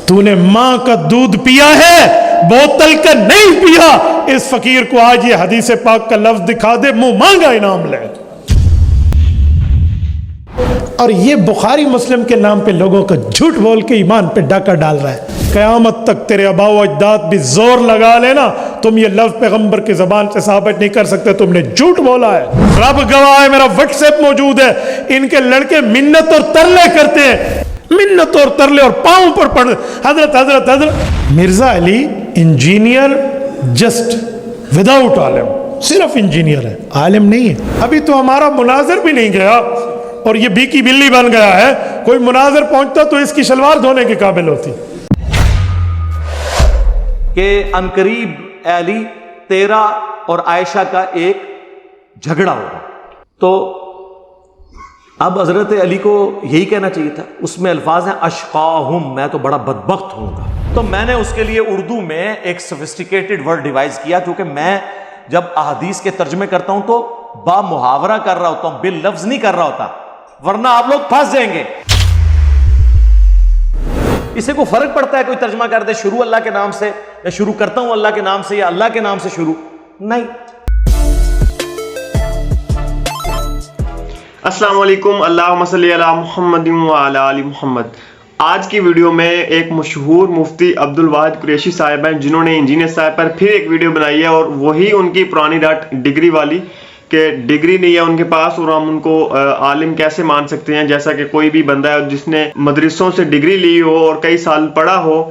تو نے ماں کا دودھ پیا ہے, بوتل کا نہیں پیا. اس فقیر کو آج یہ حدیث پاک کا لفظ دکھا دے, منہ مانگا انعام لے. اور یہ بخاری مسلم کے نام پہ لوگوں کا جھوٹ بول کے ایمان پہ ڈاکہ ڈال رہا ہے. قیامت تک تیرے آباء و اجداد بھی زور لگا لینا, تم یہ لفظ پیغمبر کی زبان سے ثابت نہیں کر سکتے, تم نے جھوٹ بولا ہے. رب گواہ ہے, میرا واٹس ایپ موجود ہے, ان کے لڑکے منت اور ترلے کرتے ہیں, منت اور ترلے اور پاؤں پر پڑ, حضرت حضرت حضرت. مرزا علی انجینئر جسٹ وداؤٹ عالم, صرف انجینئر ہے, عالم نہیں ہے. ابھی تو ہمارا مناظر بھی نہیں گیا اور یہ بی کی بلی بن گیا ہے. کوئی مناظر پہنچتا تو اس کی شلوار دھونے کے قابل ہوتی. کہ عنقریب علی تیرا اور عائشہ کا ایک جھگڑا ہوگا, تو اب حضرت علی کو یہی کہنا چاہیے تھا. اس میں الفاظ ہیں اشقاہم, میں تو بڑا بدبخت ہوں گا. تو میں نے اس کے لیے اردو میں ایک سوفسٹیکیٹڈ ورڈ ڈیوائز کیا, کیونکہ میں جب احادیث کے ترجمے کرتا ہوں تو با محاورہ کر رہا ہوتا ہوں, باللفظ نہیں کر رہا ہوتا, ورنہ آپ لوگ پھنس جائیں گے. اسے کو فرق پڑتا ہے کوئی ترجمہ کر دے شروع اللہ کے نام سے, یا شروع کرتا ہوں اللہ کے نام سے, یا اللہ کے نام سے شروع نہیں. السلام علیکم, اللہم صلی علی محمد وعلی آل محمد. آج کی ویڈیو میں ایک مشہور مفتی عبد الواحد قریشی صاحب ہیں, جنہوں نے انجینئر صاحب پر پھر ایک ویڈیو بنائی ہے, اور وہی ان کی پرانی رٹ ڈگری والی, کہ ڈگری نہیں ہے ان کے پاس اور ہم ان کو عالم کیسے مان سکتے ہیں. جیسا کہ کوئی بھی بندہ ہے جس نے مدرسوں سے ڈگری لی ہو اور کئی سال پڑھا ہو,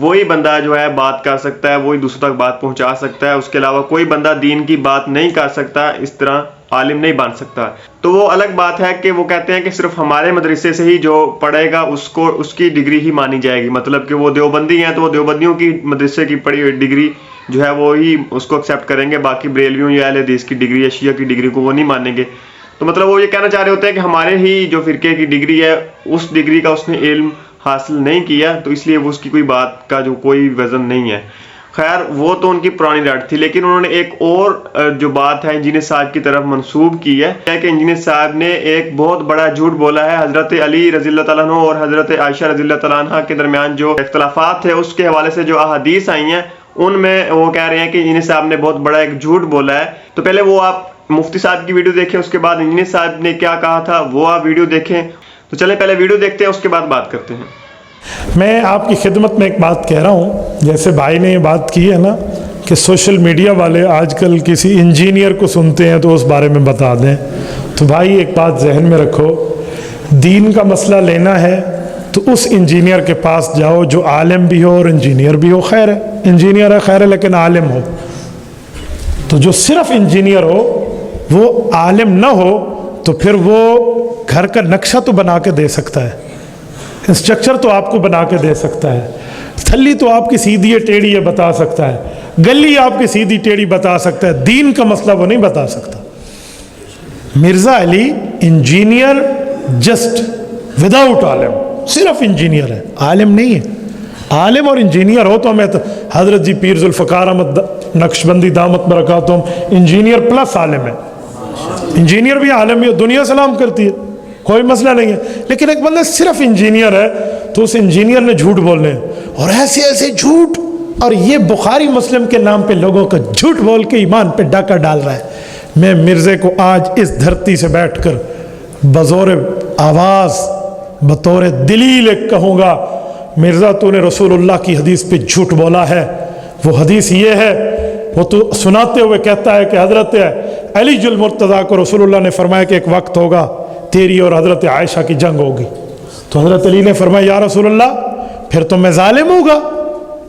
وہی بندہ جو ہے بات کر سکتا ہے, وہی دوسروں تک بات پہنچا سکتا ہے. اس کے علاوہ کوئی بندہ دین کی بات نہیں کر سکتا, اس طرح عالم نہیں بن سکتا. تو وہ الگ بات ہے کہ وہ کہتے ہیں کہ صرف ہمارے مدرسے سے ہی جو پڑھے گا اس کی ڈگری ہی مانی جائے گی. مطلب کہ وہ دیوبندی ہیں تو وہ دیوبندیوں کی مدرسے کی پڑھی ہوئی ڈگری جو ہے وہی اس کو ایکسیپٹ کریں گے, باقی بریلویوں یا اہل حدیث کی ڈگری یا شیعہ کی ڈگری کو وہ نہیں مانیں گے. تو مطلب وہ یہ کہنا چاہ رہے ہوتے ہیں کہ ہمارے ہی جو فرقے کی ڈگری ہے اس ڈگری کا اس نے علم حاصل نہیں کیا, تو اس لیے وہ اس کی کوئی بات کا جو کوئی وزن نہیں ہے. خیر وہ تو ان کی پرانی رٹ تھی, لیکن انہوں نے ایک اور جو بات ہے انجینئر صاحب کی طرف منسوب کی ہے کہ انجینئر صاحب نے ایک بہت بڑا جھوٹ بولا ہے. حضرت علی رضی اللہ تعالیٰ عنہ اور حضرت عائشہ رضی اللہ تعالیٰ عنہ کے درمیان جو اختلافات تھے اس کے حوالے سے جو احادیث آئی ہیں ان میں وہ کہہ رہے ہیں کہ انجینئر صاحب نے بہت بڑا ایک جھوٹ بولا ہے. تو پہلے وہ آپ مفتی صاحب کی ویڈیو دیکھیں, اس کے بعد انجینئر صاحب نے کیا کہا تھا وہ آپ ویڈیو دیکھیں. تو چلیں پہلے ویڈیو دیکھتے ہیں, اس کے بعد بات کرتے ہیں. میں آپ کی خدمت میں ایک بات کہہ رہا ہوں, جیسے بھائی نے یہ بات کی ہے نا کہ سوشل میڈیا والے آج کل کسی انجینئر کو سنتے ہیں تو اس بارے میں بتا دیں. تو بھائی ایک بات ذہن میں رکھو, دین کا مسئلہ لینا ہے تو اس انجینئر کے پاس جاؤ جو عالم بھی ہو اور انجینئر بھی ہو. خیر ہے, انجینئر ہے خیر ہے, لیکن عالم ہو. تو جو صرف انجینئر ہو وہ عالم نہ ہو تو پھر وہ گھر کا نقشہ تو بنا کے دے سکتا ہے, اسٹرکچر تو آپ کو بنا کے دے سکتا ہے, تھلی تو آپ کی سیدھی ہے ٹیڑھی ہے بتا سکتا ہے, گلی آپ کی سیدھی ٹیڑھی بتا سکتا ہے, دین کا مسئلہ وہ نہیں بتا سکتا. مرزا علی انجینئر جسٹ وداؤٹ عالم, صرف انجینئر ہے, عالم نہیں ہے. عالم اور انجینئر ہو تو ہمیں حضرت جی پیر ذوالفقار احمد نقشبندی دامت برکاتہم انجینئر پلس عالم ہے. انجینئر بھی عالم بھی, دنیا سلام کرتی ہے, کوئی مسئلہ نہیں ہے. لیکن ایک بندہ صرف انجینئر ہے تو اس انجینئر نے جھوٹ بولنے اور ایسے ایسے جھوٹ, اور یہ بخاری مسلم کے نام پہ لوگوں کا جھوٹ بول کے ایمان پہ ڈاکہ ڈال رہا ہے. میں مرزے کو آج اس دھرتی سے بیٹھ کر بزور آواز بطور دلیل ایک کہوں گا, مرزا تو نے رسول اللہ کی حدیث پہ جھوٹ بولا ہے. وہ حدیث یہ ہے, وہ تو سناتے ہوئے کہتا ہے کہ حضرت علی المرتضیٰ کو رسول اللہ نے فرمایا کہ ایک وقت ہوگا تیری اور حضرت عائشہ کی جنگ ہوگی. تو حضرت علی نے فرمایا یا رسول اللہ پھر تو میں ظالم ہوگا.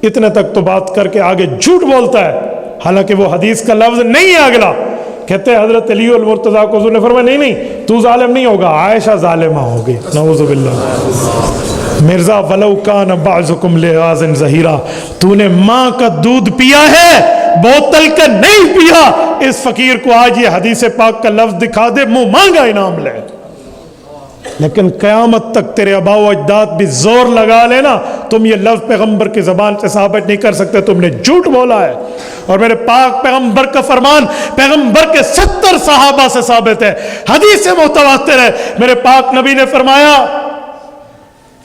اتنے تک تو بات کر کے آگے جھوٹ بولتا ہے, حالانکہ وہ حدیث کا لفظ نہیں ہے. اگلا کہتے ہیں حضرت علی المرتضیٰ کو حضور نے فرمایا نہیں نہیں تو ظالم نہیں ہوگا, عائشہ ظالمہ ہوگی. نعوذ باللہ. مرزا ولو کان بعضکم لغاز ظہیرا, تو نے ماں کا دودھ پیا ہے بوتل کا نہیں پیا. اس فقیر کو آج یہ حدیث پاک کا لفظ دکھا دے, منہ مانگا انعام لے. لیکن قیامت تک تیرے آباء و اجداد بھی زور لگا لینا, تم یہ لفظ پیغمبر کی زبان سے ثابت نہیں کر سکتے, تم نے جھوٹ بولا ہے. اور میرے پاک پیغمبر کا فرمان پیغمبر کے 70 صحابہ سے ثابت ہے, حدیث متواتر ہے. میرے پاک نبی نے فرمایا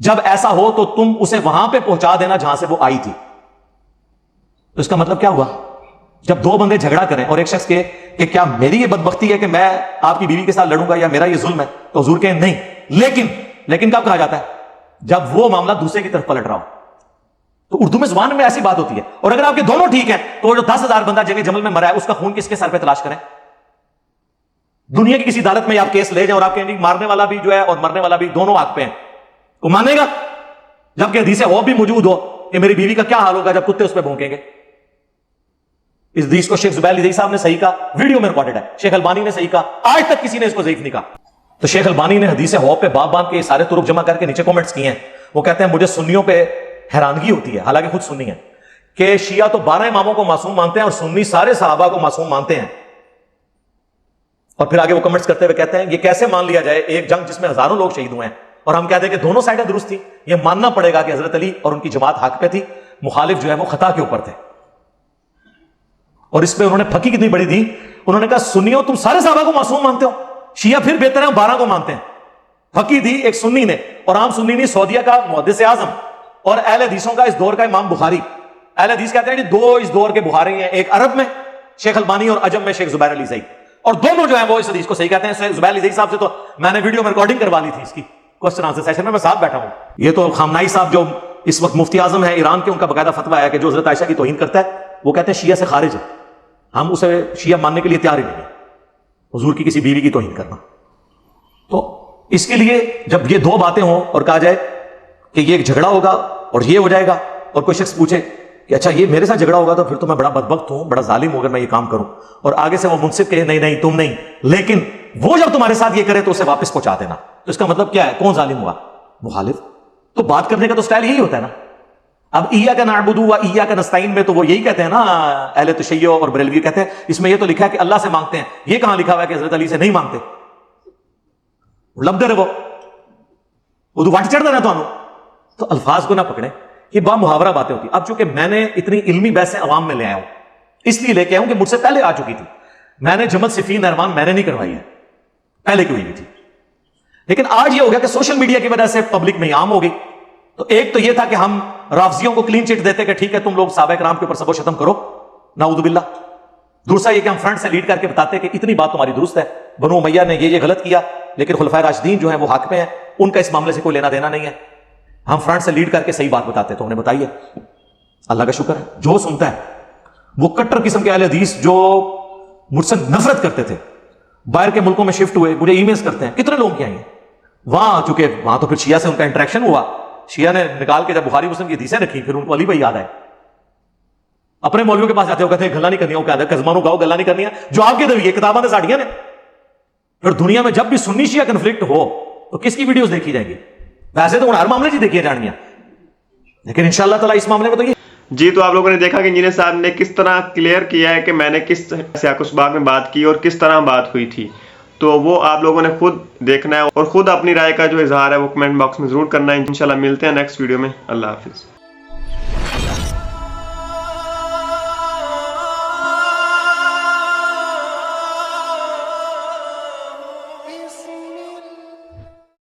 جب ایسا ہو تو تم اسے وہاں پہ پہنچا دینا جہاں سے وہ آئی تھی. تو اس کا مطلب کیا ہوا؟ جب دو بندے جھگڑا کریں اور ایک شخص کہے کہ کیا میری یہ بدبختی ہے کہ میں آپ کی بیوی کے ساتھ لڑوں گا یا میرا یہ ظلم ہے، تو حضور کہیں نہیں. لیکن کب کہا جاتا ہے؟ جب وہ معاملہ دوسرے کی طرف پلٹ رہا ہو. تو اردو میں زبان میں ایسی بات ہوتی ہے. اور اگر آپ کے دونوں ٹھیک ہیں تو جو 10,000 بندہ جنگ جمل میں مرا ہے اس کا خون کس کے سر پہ تلاش کریں؟ دنیا کی کسی عدالت میں آپ کیس لے جائیں اور آپ کہیں مارنے والا بھی جو ہے اور مرنے والا بھی دونوں حق پہ ہیں، وہ مانے گا؟ جبکہ حدیث اور بھی موجود ہو کہ میری بیوی کا کیا حال ہوگا جب کتے اس پہ بھونکیں گے. اس حدیث کو شیخ زبیر علی صاحب نے صحیح کہا، ویڈیو میں ریکارڈڈ ہے. شیخ البانی نے صحیح کہا، آج تک کسی نے اس کو ضعیف نہیں کہا. تو شیخ البانی نے حدیث ہوب پہ باب باندھ کے سارے طرق جمع کر کے نیچے کومنٹس کیے ہیں. وہ کہتے ہیں مجھے سنیوں پہ حیرانگی ہوتی ہے، حالانکہ خود سنی ہے، کہ شیعہ تو 12 اماموں کو معصوم مانتے ہیں اور سنی سارے صحابہ کو معصوم مانتے ہیں. اور پھر آگے وہ کمنٹس کرتے ہوئے کہتے ہیں یہ کیسے مان لیا جائے ایک جنگ جس میں ہزاروں لوگ شہید ہوئے ہیں اور ہم کہتے ہیں کہ دونوں سائڈیں درست تھی. یہ ماننا پڑے گا کہ حضرت علی اور ان کی جماعت حق پہ تھی، مخالف جو ہے وہ خطا کے اوپر تھے. اور اس پہ انہوں نے پھکی کتنی بڑی دی، انہوں نے کہا سنیوں تم سارے صحابہ کو معصوم مانتے ہو، شیعہ پھر بہتر ہے 12 کو مانتے ہیں. پھکی دی ایک سنی نے، اور عام سنی نہیں، سعودیہ کا محدث اعظم اور اہل حدیثوں کا اس دور کا امام بخاری. اہل حدیث کہتے ہیں کہ دو اس دور کے بخاری ہیں، ایک عرب میں شیخ البانی اور عجم میں شیخ زبیر علی زئی، اور دونوں جو ہیں وہ اس حدیث کو صحیح کہتے ہیں. شیخ زبیر علی زئی صاحب سے تو میں نے ویڈیو میں ریکارڈنگ کروا لی تھی اس کی کوسچن آنسر سیشن میں ساتھ بیٹھا ہوں. یہ تو خامنائی صاحب جو اس وقت مفتی اعظم ہے ایران کے، ان کا باقاعدہ فتویٰ ہے کہ جو حضرت عائشہ کی توہین کرتا ہے وہ کہتے ہیں شیعہ سے خارج ہے، ہم اسے شیعہ ماننے کے لیے تیار ہی نہیں ہے، حضور کی کسی بیوی کی توہین کرنا. تو اس کے لیے جب یہ دو باتیں ہوں اور کہا جائے کہ یہ ایک جھگڑا ہوگا اور یہ ہو جائے گا، اور کوئی شخص پوچھے کہ اچھا یہ میرے ساتھ جھگڑا ہوگا تو پھر تو میں بڑا بدبخت ہوں، بڑا ظالم ہوں اگر میں یہ کام کروں، اور آگے سے وہ منصف کہے نہیں نہیں تم نہیں، لیکن وہ جب تمہارے ساتھ یہ کرے تو اسے واپس پہنچا دینا. تو اس کا مطلب کیا ہے؟ کون ظالم ہوا؟ مخالف. تو بات کرنے کا تو سٹائل یہی ہوتا ہے نا. اب ایاک نعبد و ایاک نستعین میں تو وہ یہی کہتے ہیں نا، اہل تشیع اور بریلوی کہتے ہیں اس میں یہ تو لکھا ہے کہ اللہ سے مانگتے ہیں، یہ کہاں لکھا ہوا ہے کہ حضرت علی سے نہیں مانگتے؟ لبدر ہے وہ تو واٹ چڑھ دینا تو الفاظ کو نہ پکڑے، یہ با محاورہ باتیں ہوتی. اب چونکہ میں نے اتنی علمی بحثیں عوام میں لے آیا ہوں، اس لیے لے کے آیا ہوں کہ مجھ سے پہلے آ چکی تھی. میں نے جمل صفین نہروان میں نے نہیں کروائی ہے، پہلے کی ہوئی تھی. لیکن آج یہ ہو گیا کہ سوشل میڈیا کی وجہ سے پبلک میں عام ہو گئی. تو ایک تو یہ تھا کہ ہم رافضیوں کو کلین چٹ دیتے کہ ٹھیک ہے تم لوگ صحابہ کرام کے اوپر سب و شتم کرو، نعوذ باللہ. دوسرا یہ کہ ہم فرنٹ سے لیڈ کر کے بتاتے کہ اتنی بات تمہاری درست ہے، بنو امیہ نے یہ غلط کیا لیکن خلفائے راشدین جو ہیں وہ حق پہ ہیں، ان کا اس معاملے سے کوئی لینا دینا نہیں ہے. ہم فرنٹ سے لیڈ کر کے صحیح بات بتاتے تو ہم نے بتائی ہے. اللہ کا شکر ہے جو سنتا ہے. وہ کٹر قسم کے اہل حدیث جو مجھ سے نفرت کرتے تھے، باہر کے ملکوں میں شفٹ ہوئے، مجھے ای میلز کرتے ہیں کتنے لوگ کیا ہیں وہاں، چونکہ وہاں تو پھر شیعہ سے ان کا انٹریکشن ہوا، شیعہ نے نکال کے جب بخاری مسلم کی حدیثیں رکھی پھر ان کو علی بھائی یاد آئے. اپنے مولویوں کے پاس جاتے ہو کہتے ہیں گلا نہیں کرنی، وہ کہتے ہیں کزمانو گاؤ گلا نہیں کرنی ہے، جو آپ کے دویے کتاباں نے ساڑیاں نے. پھر دنیا میں جب بھی سنی شیعہ کنفلکٹ ہو تو کس کی ویڈیوز دیکھی جائیں گی؟ ویسے تو ہر معاملے سے دیکھی جانیاں، لیکن انشاءاللہ تعالیٰ اس معاملے میں تو یہ. جی تو آپ لوگوں نے دیکھا کہ انجینئر صاحب نے کس طرح کلیئر کیا ہے کہ میں نے کس سیاق و سباق میں بات کی اور کس طرح بات ہوئی تھی. تو وہ آپ لوگوں نے خود دیکھنا ہے اور خود اپنی رائے کا جو اظہار ہے وہ کمنٹ باکس میں ضرور کرنا ہے. انشاءاللہ ملتے ہیں نیکسٹ ویڈیو میں. اللہ حافظ.